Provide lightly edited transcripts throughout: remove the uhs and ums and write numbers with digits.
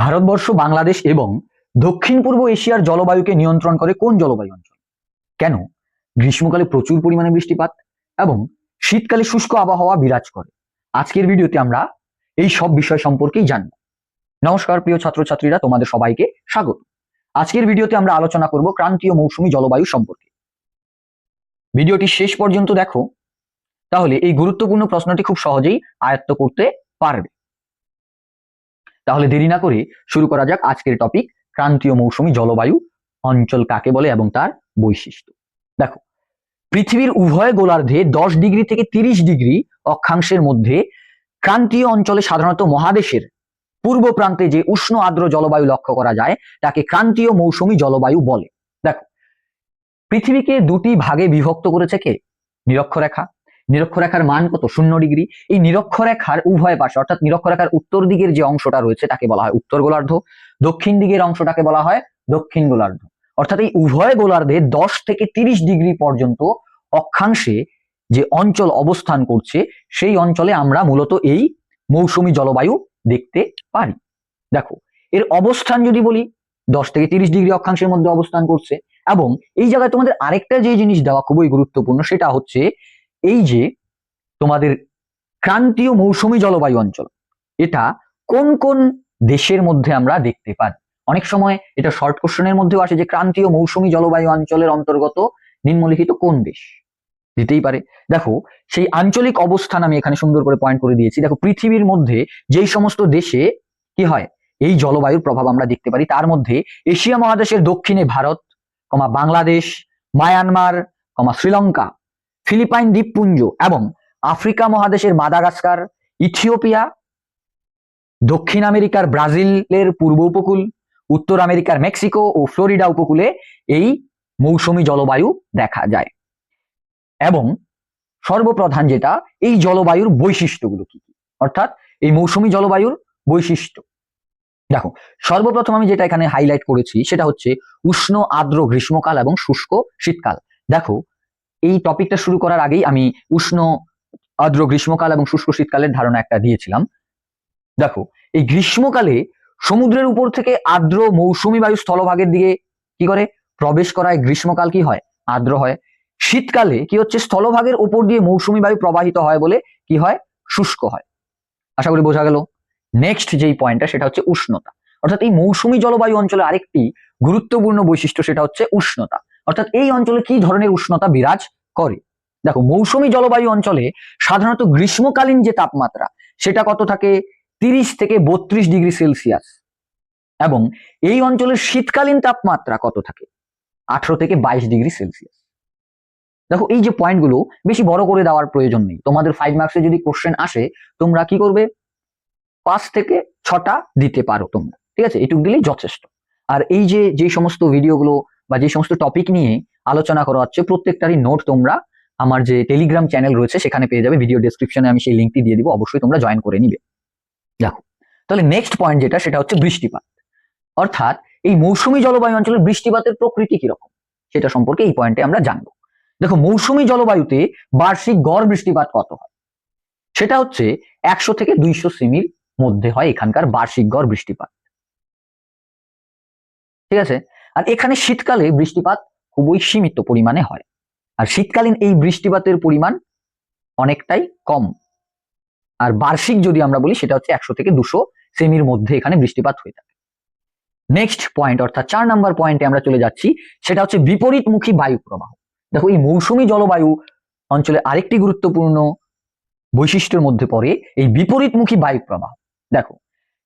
ভারতবর্ষ, বাংলাদেশ এবং দক্ষিণ পূর্ব এশিয়ার জলবায়ুকে নিয়ন্ত্রণ করে কোন জলবায়ু অঞ্চল? কেন গ্রীষ্মকালে প্রচুর পরিমাণে বৃষ্টিপাত এবং শীতকালে শুষ্ক আবহাওয়া বিরাজ করে? আজকের ভিডিওতে আমরা এই সব বিষয় সম্পর্কেই জানব। নমস্কার প্রিয় ছাত্রছাত্রীরা, তোমাদের সবাইকে স্বাগত। আজকের ভিডিওতে আমরা আলোচনা করব ক্রান্তীয় মৌসুমী জলবায়ু সম্পর্কে। ভিডিওটি শেষ পর্যন্ত দেখো, তাহলে এই গুরুত্বপূর্ণ প্রশ্নটি খুব সহজেই আয়ত্ত করতে পারবে। তাহলে দেরি না করে শুরু করা যাক আজকের টপিক, ক্রান্তীয় মৌসুমী জলবায়ু অঞ্চল কাকে বলে এবং তার বৈশিষ্ট্য। দেখো, পৃথিবীর উভয় গোলার্ধে 10 ডিগ্রি থেকে 30 ডিগ্রি অক্ষাংশের মধ্যে ক্রান্তীয় অঞ্চলে সাধারণত মহাদেশের পূর্ব প্রান্তে যে উষ্ণ আর্দ্র জলবায়ু লক্ষ্য করা যায় তাকে ক্রান্তীয় মৌসুমী জলবায়ু বলে। দেখো, পৃথিবীকে দুটি ভাগে বিভক্ত করেছে কে? নিরক্ষরেখা। নিরক্ষরেখার মান কত? 0 ডিগ্রি। এই নিরক্ষরেখার উভয় পাশে, অর্থাৎ নিরক্ষরেখার উত্তর দিকের যে অংশটা রয়েছে তাকে বলা হয় উত্তর গোলার্ধ, দক্ষিণ দিকের অংশটাকে বলা হয় দক্ষিণ গোলার্ধ। অর্থাৎ এই উভয় গোলার্ধে 10 থেকে 30 ডিগ্রি পর্যন্ত অক্ষাংশে যে অঞ্চল অবস্থান করছে সেই অঞ্চলে আমরা মূলত এই মৌসুমী জলবায়ু দেখতে পারি। দেখো, এর অবস্থান যদি বলি, 10 থেকে 30 ডিগ্রি অক্ষাংশের মধ্যে অবস্থান করছে। এবং এই জায়গায় তোমাদের আরেকটা যে জিনিস দেওয়া খুবই গুরুত্বপূর্ণ, সেটা হচ্ছে এই যে তোমাদের ক্রান্তীয় মৌসুমী জলবায়ু অঞ্চল, এটা কোন কোন দেশের মধ্যে আমরা দেখতে পাই। অনেক সময় এটা শর্ট কোশ্চেনের মধ্যেও আসে যে ক্রান্তীয় মৌসুমী জলবায়ু অঞ্চলের অন্তর্গত নিম্নলিখিত কোন দেশ? দিতেই পারে। দেখো, সেই আঞ্চলিক অবস্থান আমি এখানে সুন্দর করে পয়েন্ট করে দিয়েছি। দেখো, পৃথিবীর মধ্যে যেই সমস্ত দেশে কি হয় এই জলবায়ুর প্রভাব আমরা দেখতে পারি, তার মধ্যে এশিয়া মহাদেশের দক্ষিণে ভারত, বাংলাদেশ, মায়ানমার, শ্রীলঙ্কা, ফিলিপাইন দ্বীপপুঞ্জ এবং আফ্রিকা মহাদেশের মাদাগাস্কার, ইথিওপিয়া, দক্ষিণ আমেরিকার ব্রাজিলের পূর্ব উপকূল, উত্তর আমেরিকার মেক্সিকো ও ফ্লোরিডা উপকূলে এই মৌসুমী জলবায়ু দেখা যায়। এবং সর্বপ্রধান যেটা, এই জলবায়ুর বৈশিষ্ট্যগুলো কি কি, অর্থাৎ এই মৌসুমী জলবায়ুর বৈশিষ্ট্য। দেখো, সর্বপ্রথম আমি যেটা এখানে হাইলাইট করেছি সেটা হচ্ছে উষ্ণ আর্দ্র গ্রীষ্মকাল এবং শুষ্ক শীতকাল। দেখো, এই টপিকটা শুরু করার আগেই আমি উষ্ণ আর্দ্র গ্রীষ্মকাল এবং শুষ্ক শীতকালের ধারণা একটা দিয়েছিলাম। দেখো, এই গ্রীষ্মকালে সমুদ্রের উপর থেকে আর্দ্র মৌসুমী বায়ু স্থলভাগের দিকে কি করে প্রবেশ করায় গ্রীষ্মকাল কি হয়? আর্দ্র হয়। শীতকালে কি হচ্ছে? স্থলভাগের উপর দিয়ে মৌসুমী বায়ু প্রবাহিত হয় বলে কি হয়? শুষ্ক হয়। আশা করি বোঝা গেল। নেক্সট যেই পয়েন্টটা সেটা হচ্ছে উষ্ণতা। অর্থাৎ এই মৌসুমী জলবায়ু অঞ্চলে আরেকটি গুরুত্বপূর্ণ বৈশিষ্ট্য সেটা হচ্ছে উষ্ণতা। অর্থাৎ এই অঞ্চলে কি ধরনের উষ্ণতা বিরাজ করে? দেখো, মৌসুমী জলবায়ু অঞ্চলে সাধারণত গ্রীষ্মকালীন যে তাপমাত্রা সেটা কত থাকে? 30 থেকে 32 ডিগ্রি সেলসিয়াস। এবং এই অঞ্চলের শীতকালীন তাপমাত্রা কত থাকে? 18 থেকে 22 ডিগ্রি সেলসিয়াস। দেখো, এই যে পয়েন্টগুলো বেশি বড় করে দেওয়ার প্রয়োজন নেই। তোমাদের 5 মার্কসে যদি কোশ্চেন আসে, তোমরা কি করবে? 5 থেকে 6টা দিতে পারো তোমরা, ঠিক আছে? এটুকু দিলেই যথেষ্ট। আর এই যে সমস্ত ভিডিওগুলো বা যে সমস্ত টপিক নিয়ে আলোচনা করা হচ্ছে প্রত্যেকটারই নোট তোমরা আমার যে টেলিগ্রাম চ্যানেল রয়েছে সেখানে পেয়ে যাবে। ভিডিও ডেসক্রিপশনে আমি সেই লিঙ্কটি দিয়ে দিব, অবশ্যই তোমরা জয়েন করে নিবে। দেখো, তাহলে নেক্সট পয়েন্ট যেটা সেটা হচ্ছে বৃষ্টিপাত। অর্থাৎ এই মৌসুমী জলবায়ু অঞ্চলের বৃষ্টিপাতের প্রকৃতি কিরকম সেটা সম্পর্কে এই পয়েন্টে আমরা জানবো। দেখো, মৌসুমী জলবায়ুতে বার্ষিক গড় বৃষ্টিপাত কত হয়? সেটা হচ্ছে 100 থেকে 200 সেমির মধ্যে হয় এখানকার বার্ষিক গড় বৃষ্টিপাত, ঠিক আছে? আর এখানে শীতকালে বৃষ্টিপাত খুবই সীমিত পরিমাণে হয়। আর শীতকালীন এই বৃষ্টিপাতের পরিমাণ অনেকটাই কম। আর বার্ষিক যদি আমরা বলি সেটা হচ্ছে 100 থেকে 200 সেমির মধ্যে এখানে বৃষ্টিপাত হয়ে থাকে। নেক্সট পয়েন্ট, অর্থাৎ 4 নাম্বার পয়েন্টে আমরা চলে যাচ্ছি, সেটা হচ্ছে বিপরীতমুখী বায়ু প্রবাহ। দেখো, এই মৌসুমী জলবায়ু অঞ্চলে আরেকটি গুরুত্বপূর্ণ বৈশিষ্ট্যের মধ্যে পড়ে এই বিপরীতমুখী বায়ু প্রবাহ। দেখো,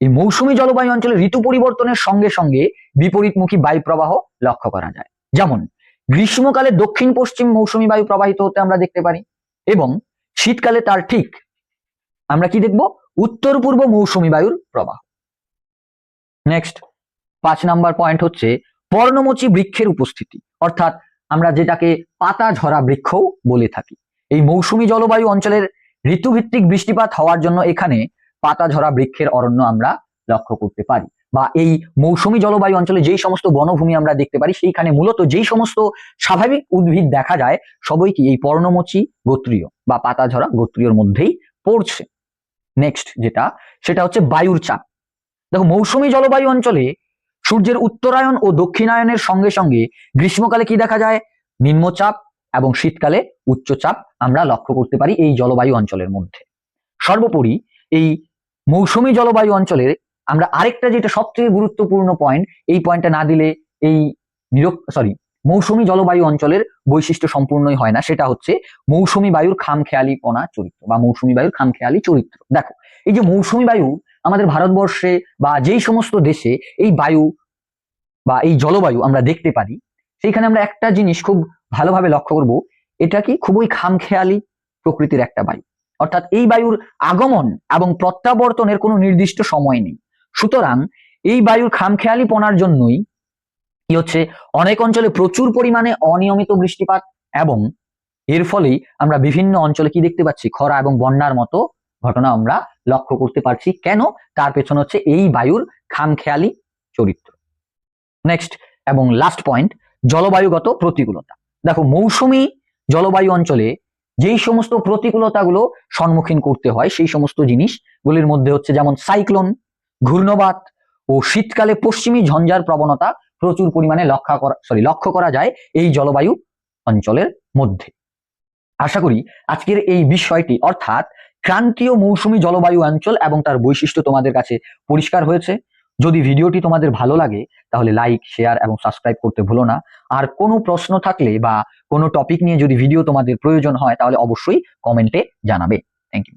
এই মৌসুমী জলবায়ু অঞ্চলে ঋতু পরিবর্তনের সঙ্গে সঙ্গে বিপরীতমুখী বায়ু প্রবাহ লক্ষ্য করা যায়। যেমন গ্রীষ্মকালে দক্ষিণ পশ্চিম মৌসুমী বায়ু প্রবাহিত হতে আমরা দেখতে পারি, এবং শীতকালে তার ঠিক আমরা কি দেখব? উত্তর পূর্ব মৌসুমী বায়ুর প্রবাহ। নেক্সট 5 নাম্বার পয়েন্ট হচ্ছে পর্ণমোচী বৃক্ষের উপস্থিতি, অর্থাৎ আমরা যেটাকে পাতা ঝরা বৃক্ষও বলে থাকি। এই মৌসুমী জলবায়ু অঞ্চলের ঋতুভিত্তিক বৃষ্টিপাত হওয়ার জন্য এখানে পাতা ঝরা বৃক্ষের অরণ্য আমরা লক্ষ্য করতে পারি। বা এই মৌসুমী জলবায়ু অঞ্চলে যেই সমস্ত বনভূমি আমরা দেখতে পারি সেইখানে মূলত যেই সমস্ত স্বাভাবিক উদ্ভিদ দেখা যায় সবই কি এই পর্ণমোচী গোত্রীয় বা পাতা ঝরা গোত্রীয়র মধ্যেই পড়ছে। নেক্সট যেটা সেটা হচ্ছে বায়ুর চাপ। দেখো, মৌসুমী জলবায়ু অঞ্চলে সূর্যের উত্তরায়ণ ও দক্ষিণায়নের সঙ্গে সঙ্গে গ্রীষ্মকালে কি দেখা যায়? নিম্নচাপ এবং শীতকালে উচ্চচাপ আমরা লক্ষ্য করতে পারি এই জলবায়ু অঞ্চলের মধ্যে। সর্বোপরি এই মৌসুমী জলবায়ু অঞ্চলের আমরা আরেকটা যেটা সবচেয়ে গুরুত্বপূর্ণ পয়েন্ট, এই পয়েন্টটা না দিলে এই মৌসুমী জলবায়ু অঞ্চলের বৈশিষ্ট্য সম্পূর্ণই হয় না, সেটা হচ্ছে মৌসুমী বায়ুর খামখেয়ালিপনা চরিত্র বা মৌসুমী বায়ুর খামখেয়ালি চরিত্র। দেখো, এই যে মৌসুমী বায়ু আমাদের ভারতবর্ষে বা যেই সমস্ত দেশে এই বায়ু বা এই জলবায়ু আমরা দেখতে পারি, সেইখানে আমরা একটা জিনিস খুব ভালোভাবে লক্ষ্য করব, এটা কি খুবই খামখেয়ালি প্রকৃতির একটা বায়ু। অর্থাৎ এই বায়ুর আগমন এবং প্রত্যাবর্তনের কোনো নির্দিষ্ট সময় নেই। সুতরাং এই বায়ুর খামখেয়ালিপনার জন্যই কি হচ্ছে, অনেক অঞ্চলে প্রচুর পরিমাণে অনিয়মিত বৃষ্টিপাত এবং এর ফলেই আমরা বিভিন্ন অঞ্চলে কি দেখতে পাচ্ছি, খরা এবং বন্যার মতো ঘটনা আমরা লক্ষ্য করতে পারছি। কেন? তার পেছনে হচ্ছে এই বায়ুর খামখেয়ালি চরিত্র। নেক্সট এবং লাস্ট পয়েন্ট, জলবায়ুগত প্রতিকূলতা। দেখো, মৌসুমী জলবায়ু অঞ্চলে যেই সমস্ত প্রতিকূলতাগুলো সম্মুখীন করতে হয়, সেই সমস্ত জিনিসগুলির মধ্যে হচ্ছে যেমন সাইক্লোন, ঘূর্ণবাত ও শীতকালে পশ্চিমী ঝঞ্ঝার প্রবণতা প্রচুর পরিমাণে লক্ষ্য করা যায় এই জলবায়ু অঞ্চলের মধ্যে। আশা করি আজকের এই বিষয়টি অর্থাৎ ক্রান্তীয় মৌসুমী জলবায়ু অঞ্চল এবং তার বৈশিষ্ট্য তোমাদের কাছে পরিষ্কার হয়েছে। যদি ভিডিওটি তোমাদের ভালো লাগে তাহলে লাইক, শেয়ার এবং সাবস্ক্রাইব করতে ভুলো না। আর কোনো প্রশ্ন থাকলে বা কোনো টপিক নিয়ে যদি ভিডিও তোমাদের প্রয়োজন হয় তাহলে অবশ্যই কমেন্টে জানাবে। Thank you.